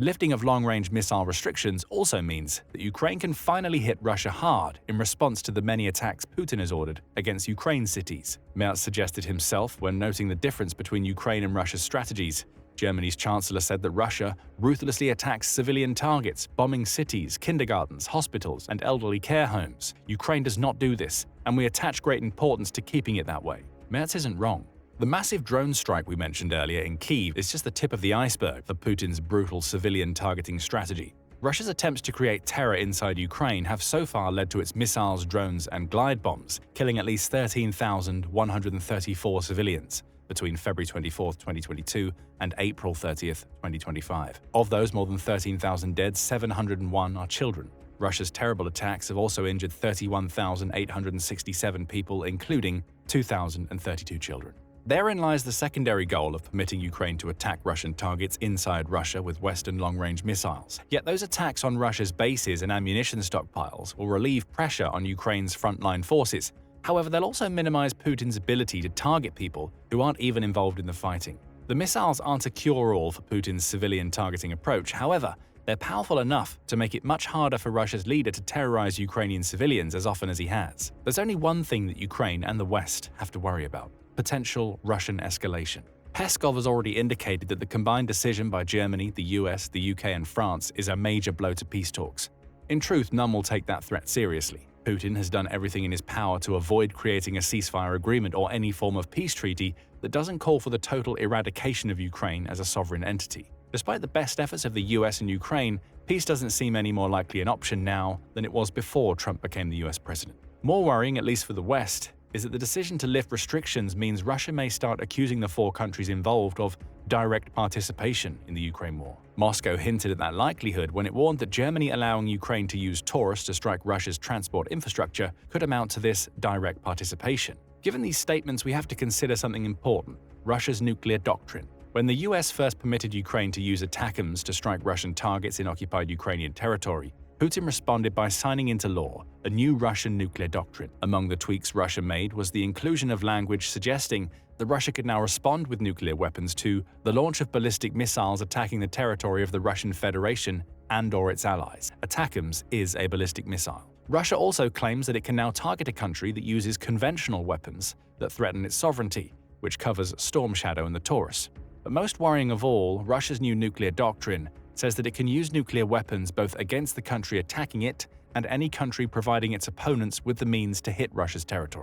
Lifting of long-range missile restrictions also means that Ukraine can finally hit Russia hard in response to the many attacks Putin has ordered against Ukraine's cities. Merz suggested himself when noting the difference between Ukraine and Russia's strategies. Germany's chancellor said that Russia ruthlessly attacks civilian targets, bombing cities, kindergartens, hospitals, and elderly care homes. Ukraine does not do this, and we attach great importance to keeping it that way. Merz isn't wrong. The massive drone strike we mentioned earlier in Kyiv is just the tip of the iceberg for Putin's brutal civilian targeting strategy. Russia's attempts to create terror inside Ukraine have so far led to its missiles, drones, and glide bombs, killing at least 13,134 civilians between February 24, 2022 and April 30, 2025. Of those more than 13,000 dead, 701 are children. Russia's terrible attacks have also injured 31,867 people, including 2,032 children. Therein lies the secondary goal of permitting Ukraine to attack Russian targets inside Russia with Western long-range missiles. Yet those attacks on Russia's bases and ammunition stockpiles will relieve pressure on Ukraine's frontline forces. However, they'll also minimize Putin's ability to target people who aren't even involved in the fighting. The missiles aren't a cure-all for Putin's civilian targeting approach. However, they're powerful enough to make it much harder for Russia's leader to terrorize Ukrainian civilians as often as he has. There's only one thing that Ukraine and the West have to worry about: potential Russian escalation. Peskov has already indicated that the combined decision by Germany, the US, the UK, and France is a major blow to peace talks. In truth, none will take that threat seriously. Putin has done everything in his power to avoid creating a ceasefire agreement or any form of peace treaty that doesn't call for the total eradication of Ukraine as a sovereign entity. Despite the best efforts of the US and Ukraine, peace doesn't seem any more likely an option now than it was before Trump became the US president. More worrying, at least for the West, is that the decision to lift restrictions means Russia may start accusing the four countries involved of direct participation in the Ukraine war. Moscow hinted at that likelihood when it warned that Germany allowing Ukraine to use Taurus to strike Russia's transport infrastructure could amount to this direct participation. Given these statements, we have to consider something important: Russia's nuclear doctrine. When the US first permitted Ukraine to use ATACMS to strike Russian targets in occupied Ukrainian territory, Putin responded by signing into law a new Russian nuclear doctrine. Among the tweaks Russia made was the inclusion of language suggesting that Russia could now respond with nuclear weapons to the launch of ballistic missiles attacking the territory of the Russian Federation and/or its allies. ATACMS is a ballistic missile. Russia also claims that it can now target a country that uses conventional weapons that threaten its sovereignty, which covers Storm Shadow and the Taurus. But most worrying of all, Russia's new nuclear doctrine says that it can use nuclear weapons both against the country attacking it and any country providing its opponents with the means to hit Russia's territory.